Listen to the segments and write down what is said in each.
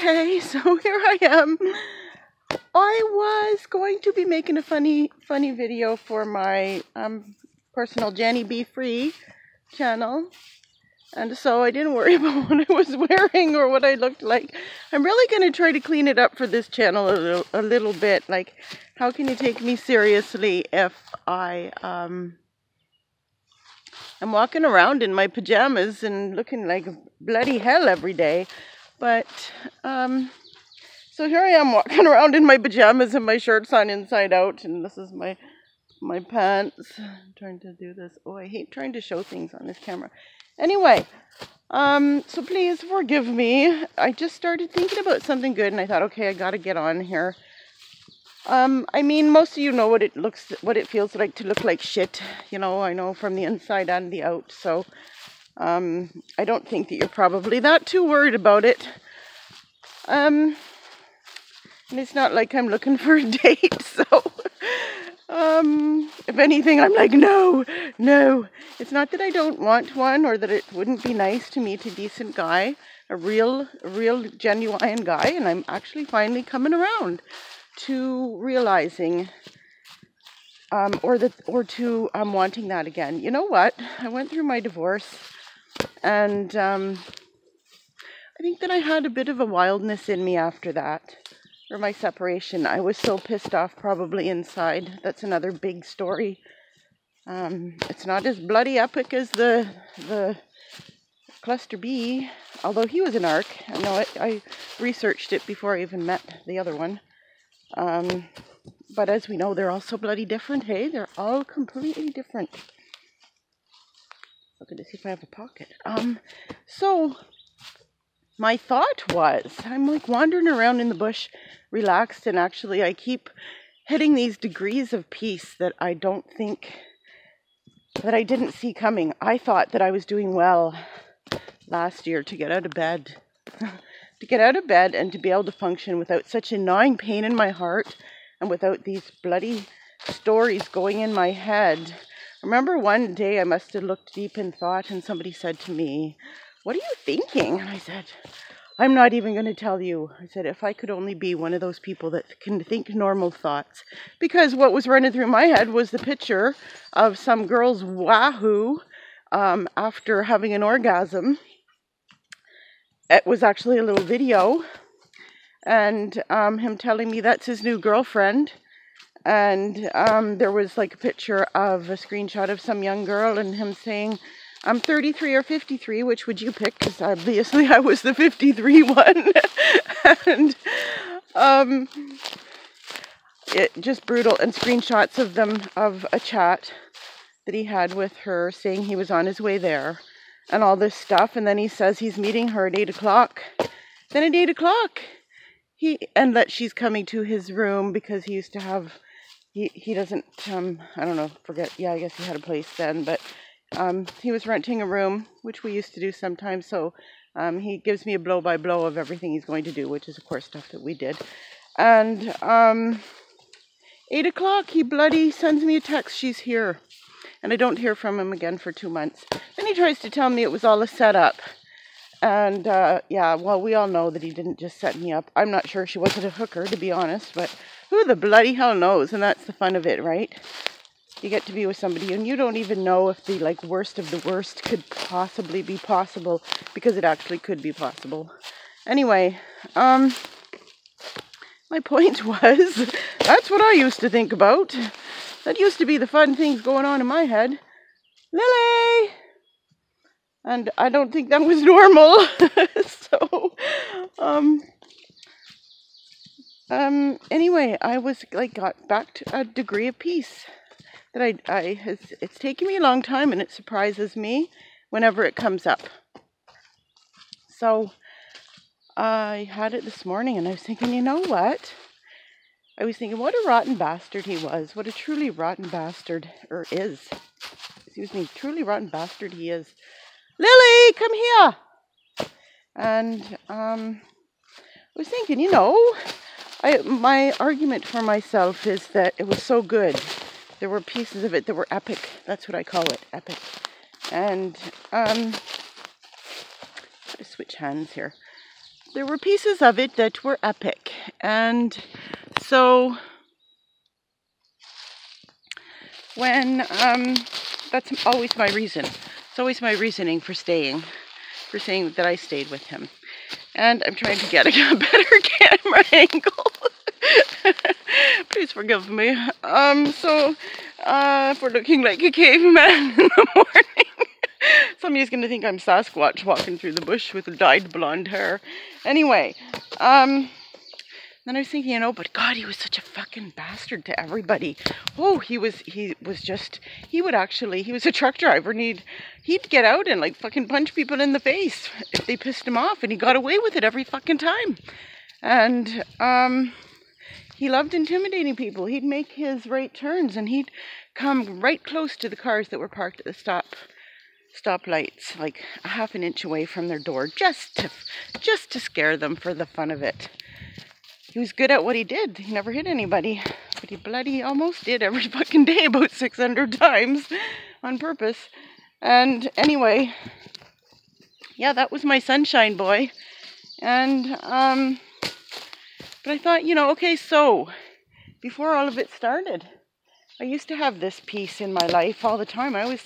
Okay, so here I am. I was going to be making a funny video for my personal Jenny Be Free channel. And so I didn't worry about what I was wearing or what I looked like. I'm really going to try to clean it up for this channel a little bit. Like, how can you take me seriously if I'm walking around in my pajamas and looking like bloody hell every day. But, so here I am walking around in my pajamas and my shirt's on inside out. And this is my pants. I'm trying to do this. Oh, I hate trying to show things on this camera. Anyway, so please forgive me. I just started thinking about something good and I thought, okay, I gotta get on here. I mean, most of you know what it feels like to look like shit. You know, I know from the inside and the out. So, I don't think that you're probably that too worried about it. And it's not like I'm looking for a date, so, if anything, I'm like, no. It's not that I don't want one or that it wouldn't be nice to meet a decent guy, a real genuine guy, and I'm actually finally coming around to realizing, or to wanting that again. You know what? I went through my divorce, and I think that I had a bit of a wildness in me after that, or my separation. I was so pissed off, probably inside. That's another big story. It's not as bloody epic as the Cluster B, although he was an ARC. I know it. I researched it before I even met the other one. But as we know, they're all so bloody different, hey? They're all completely different. Look at this, see if I have a pocket. So my thought was, I'm like wandering around in the bush, relaxed, and actually I keep hitting these degrees of peace that I don't think, that I didn't see coming. I thought that I was doing well last year to get out of bed. To get out of bed and to be able to function without such a gnawing pain in my heart and without these bloody stories going in my head. I remember one day I must have looked deep in thought and somebody said to me, "What are you thinking?" And I said, "I'm not even going to tell you." I said, if I could only be one of those people that can think normal thoughts. Because what was running through my head was the picture of some girl's wahoo after having an orgasm. It was actually a little video, and him telling me that's his new girlfriend, and there was like a picture of a screenshot of some young girl and him saying, "I'm 33 or 53, which would you pick?" Because obviously I was the 53 one. And it just brutal, and screenshots of them, of a chat that he had with her saying he was on his way there. And all this stuff, and then he says he's meeting her at 8 o'clock. Then at 8 o'clock, and that she's coming to his room because he used to have, he doesn't, I don't know, forget, yeah, I guess he had a place then, but he was renting a room, which we used to do sometimes, so he gives me a blow-by-blow of everything he's going to do, which is, of course, stuff that we did. And 8 o'clock, he bloody sends me a text, "She's here." And I don't hear from him again for 2 months. Then he tries to tell me it was all a setup. And, yeah, well, we all know that he didn't just set me up. I'm not sure she wasn't a hooker, to be honest, but who the bloody hell knows? And that's the fun of it, right? You get to be with somebody, and you don't even know if the, like, worst of the worst could possibly be possible, because it actually could be possible. Anyway, my point was, that's what I used to think about. That used to be the fun things going on in my head. Lily! And I don't think that was normal. So, anyway, I was like, got back to a degree of peace that it's taken me a long time, and it surprises me whenever it comes up. So, I had it this morning, and I was thinking, you know what? I was thinking, what a rotten bastard he was. What a truly rotten bastard, or is. Excuse me, truly rotten bastard he is. Lily, come here! And, I was thinking, you know, my argument for myself is that it was so good. There were pieces of it that were epic. That's what I call it, epic. And, try to switch hands here. there were pieces of it that were epic. And so when, that's always my reason. It's always my reasoning for saying that I stayed with him. And I'm trying to get a better camera angle. Please forgive me. For looking like a caveman in the morning. Somebody's going to think I'm Sasquatch walking through the bush with dyed blonde hair. Anyway, then I was thinking, but God, he was such a fucking bastard to everybody. Oh, he was a truck driver, and he'd get out and like fucking punch people in the face if they pissed him off, and he got away with it every fucking time. And he loved intimidating people. He'd make his right turns, and he'd come right close to the cars that were parked at the stoplights, like a half an inch away from their door, just to scare them for the fun of it. He was good at what he did. He never hit anybody, but he bloody almost did every fucking day, about 600 times on purpose. And anyway, yeah, that was my sunshine boy. And but I thought, okay, so before all of it started, I used to have this peace in my life all the time. I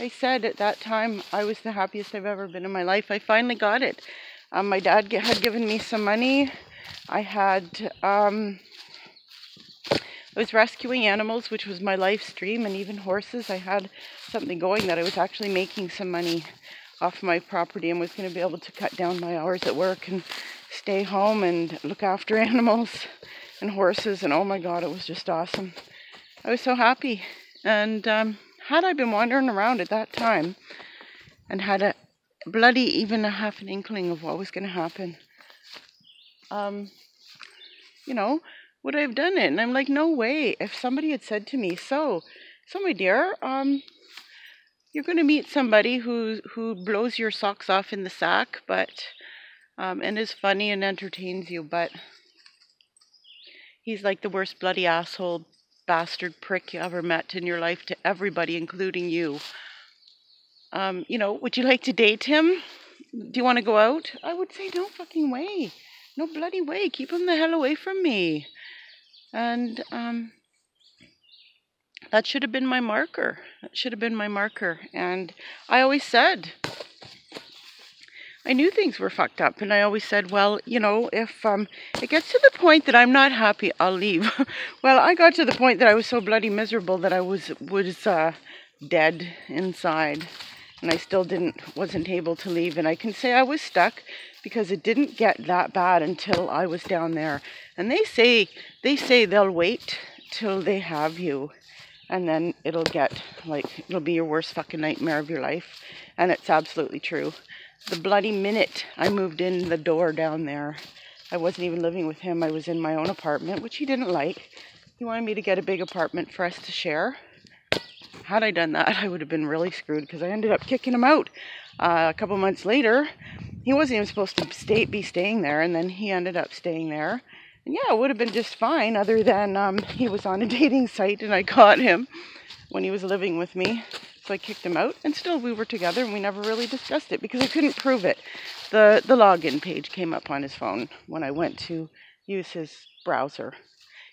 said at that time I was the happiest I've ever been in my life. I finally got it. My dad had given me some money. I was rescuing animals, which was my life stream, and even horses. I had something going that I was actually making some money off my property and was going to be able to cut down my hours at work and stay home and look after animals and horses. And oh my God, it was just awesome. I was so happy. And had I been wandering around at that time and had even a half an inkling of what was going to happen, would I have done it? And I'm like, no way. If somebody had said to me, so my dear, you're going to meet somebody who blows your socks off in the sack, but and is funny and entertains you, but he's like the worst bloody asshole bastard prick you ever met in your life to everybody, including you. Would you like to date him? Do you want to go out? I would say, no fucking way. No bloody way. Keep him the hell away from me. And that should have been my marker. And I always said, I knew things were fucked up. And I always said, well, if it gets to the point that I'm not happy, I'll leave. Well, I got to the point that I was so bloody miserable that I was dead inside. And I still wasn't able to leave. And I can say I was stuck because it didn't get that bad until I was down there. And they say they'll wait till they have you. And then it'll be your worst fucking nightmare of your life. And it's absolutely true. The bloody minute I moved in the door down there, I wasn't even living with him. I was in my own apartment, which he didn't like. He wanted me to get a big apartment for us to share. Had I done that, I would have been really screwed because I ended up kicking him out. A couple months later, he wasn't even supposed to be staying there, and then he ended up staying there. And yeah, it would have been just fine, other than he was on a dating site and I caught him when he was living with me. So I kicked him out, and still we were together, and we never really discussed it because I couldn't prove it. The login page came up on his phone when I went to use his browser.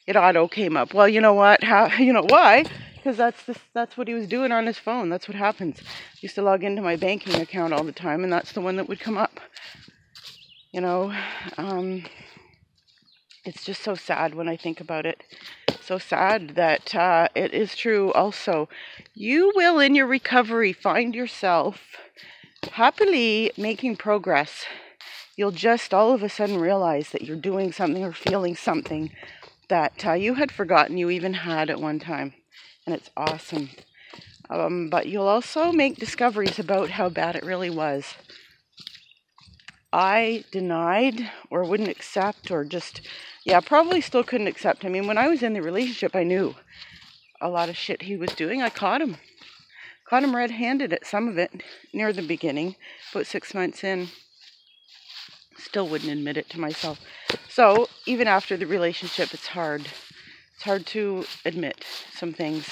It auto came up. Well, you know what? Why? Because that's what he was doing on his phone. That's what happens. I used to log into my banking account all the time, and that's the one that would come up. It's just so sad when I think about it. So sad that it is true also. You will, in your recovery, find yourself happily making progress. You'll just all of a sudden realize that you're doing something or feeling something that you had forgotten you even had at one time. And it's awesome. But you'll also make discoveries about how bad it really was. I denied or wouldn't accept or probably still couldn't accept. I mean, when I was in the relationship, I knew a lot of shit he was doing. I caught him red-handed at some of it near the beginning, about 6 months in. Still wouldn't admit it to myself. So even after the relationship, it's hard. It's hard to admit some things.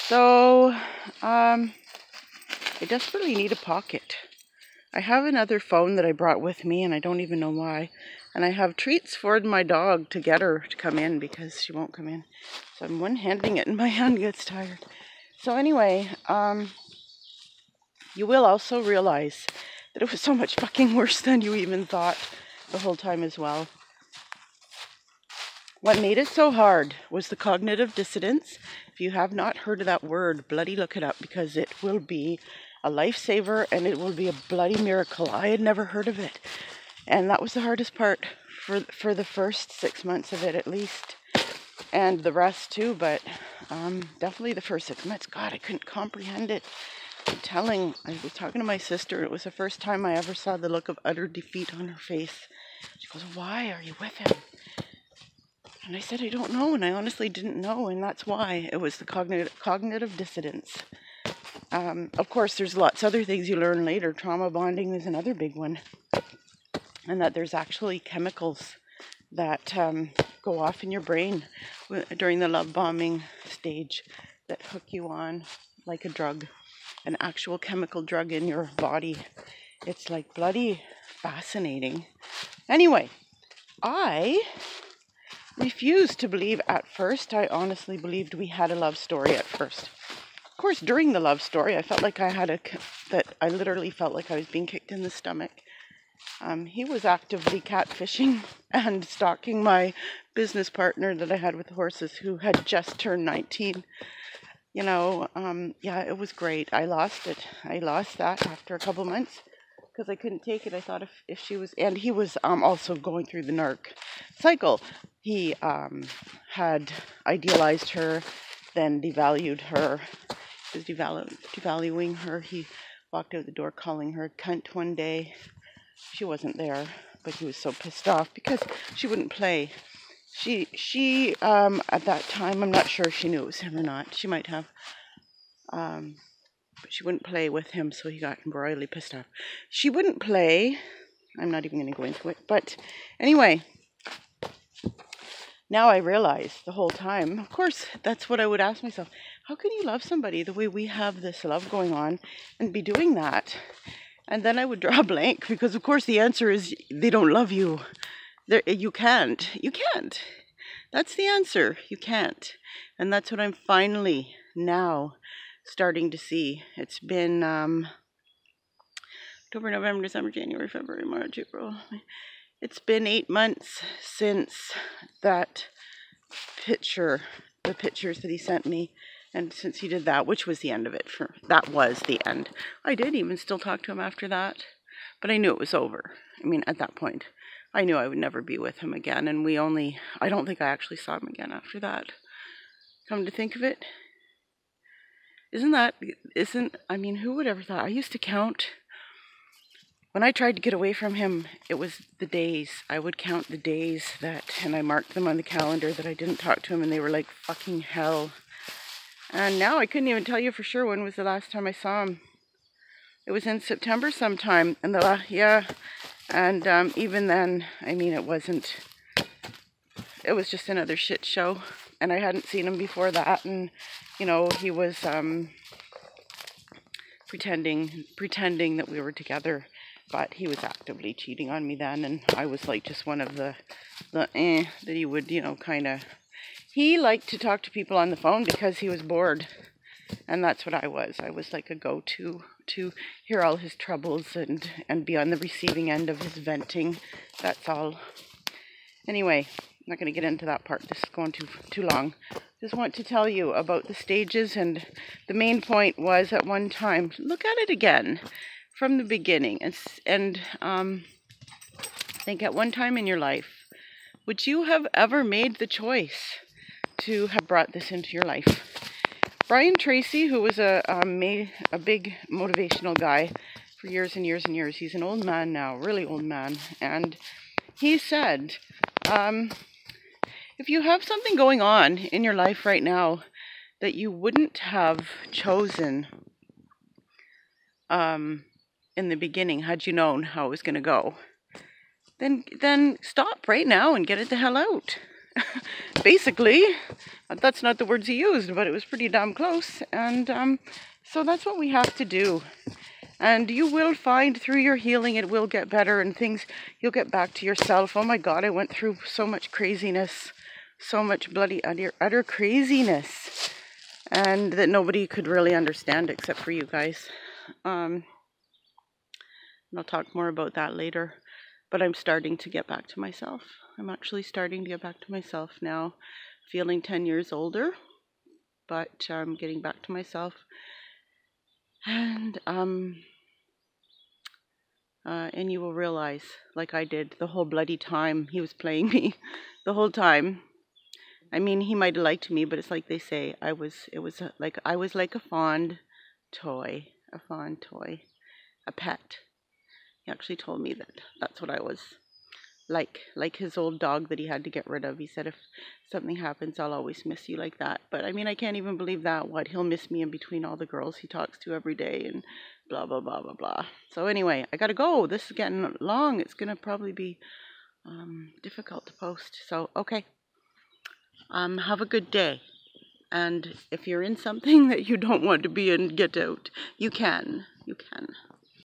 So I desperately need a pocket. I have another phone that I brought with me, and I don't even know why. And I have treats for my dog to get her to come in because she won't come in. So I'm one-handing it and my hand gets tired. So anyway, you will also realize that it was so much fucking worse than you even thought the whole time as well. What made it so hard was the cognitive dissonance. If you have not heard of that word, bloody look it up, because it will be a lifesaver and it will be a bloody miracle. I had never heard of it. And that was the hardest part for the first 6 months of it at least. And the rest too, but definitely the first 6 months. God, I couldn't comprehend it. I was talking to my sister. It was the first time I ever saw the look of utter defeat on her face. She goes, "Why are you with him?" And I said, "I don't know," and I honestly didn't know, and that's why. It was the cognitive dissonance. Of course, there's lots of other things you learn later. Trauma bonding is another big one. And that there's actually chemicals that go off in your brain during the love bombing stage that hook you on like a drug, an actual chemical drug in your body. It's like bloody fascinating. Anyway, I refused to believe at first. I honestly believed we had a love story at first. Of course, during the love story, I felt like I literally felt like I was being kicked in the stomach. He was actively catfishing and stalking my business partner that I had with the horses, who had just turned 19. Yeah, it was great. I lost it. I lost that after a couple months because I couldn't take it. I thought if she was, and he was also going through the narc cycle. He had idealized her, then devalued her. He was devaluing her. He walked out the door calling her a cunt one day. She wasn't there, but he was so pissed off because she wouldn't play. She at that time, I'm not sure if she knew it was him or not. She might have. But she wouldn't play with him, so he got royally pissed off. She wouldn't play. I'm not even going to go into it. But anyway, now I realize the whole time, of course, that's what I would ask myself. How can you love somebody the way we have this love going on and be doing that? And then I would draw a blank because, of course, the answer is they don't love you. You can't. You can't. That's the answer. You can't. And that's what I'm finally now starting to see. It's been October, November, December, January, February, March, April. It's been 8 months since that picture, the pictures that he sent me. And since he did that, which was the end of it, that was the end. I did even still talk to him after that, but I knew it was over. I mean, at that point, I knew I would never be with him again, and I don't think I actually saw him again after that. Come to think of it, I mean, who would ever thought? I used to count, when I tried to get away from him, it was the days. I would count the days and I marked them on the calendar that I didn't talk to him, and they were like fucking hell. And now I couldn't even tell you for sure when was the last time I saw him. It was in September sometime. And even then, I mean, it was just another shit show. And I hadn't seen him before that. And, he was pretending that we were together. But he was actively cheating on me then. And I was like just one of the that he would, kind of. He liked to talk to people on the phone because he was bored. And that's what I was. I was like a go-to to hear all his troubles and be on the receiving end of his venting. That's all. Anyway, I'm not going to get into that part. This is going too long. Just want to tell you about the stages, and the main point was at one time, look at it again from the beginning and think at one time in your life, would you have ever made the choice to have brought this into your life? Brian Tracy, who was a big motivational guy for years and years and years, he's an old man now, really old man, and he said, if you have something going on in your life right now that you wouldn't have chosen in the beginning had you known how it was going to go, then stop right now and get it the hell out. Basically, that's not the words he used, but it was pretty damn close. And so that's what we have to do. And you will find through your healing it will get better and things, you'll get back to yourself. Oh my God, I went through so much craziness, so much bloody utter craziness, and that nobody could really understand except for you guys. And I'll talk more about that later, but I'm starting to get back to myself. I'm actually starting to get back to myself now, feeling 10 years older, but I'm getting back to myself. And you will realize, like I did, the whole bloody time he was playing me, the whole time. I mean, he might have liked me, but it's like they say, I was like a fond toy, a pet. He actually told me that that's what I was, like his old dog that he had to get rid of. He said, if something happens, I'll always miss you like that. But I mean, I can't even believe that. What, he'll miss me in between all the girls he talks to every day and blah, blah, blah, blah, blah. So anyway, I gotta go. This is getting long. It's gonna probably be difficult to post. So, okay. Have a good day. And if you're in something that you don't want to be in, get out. You can.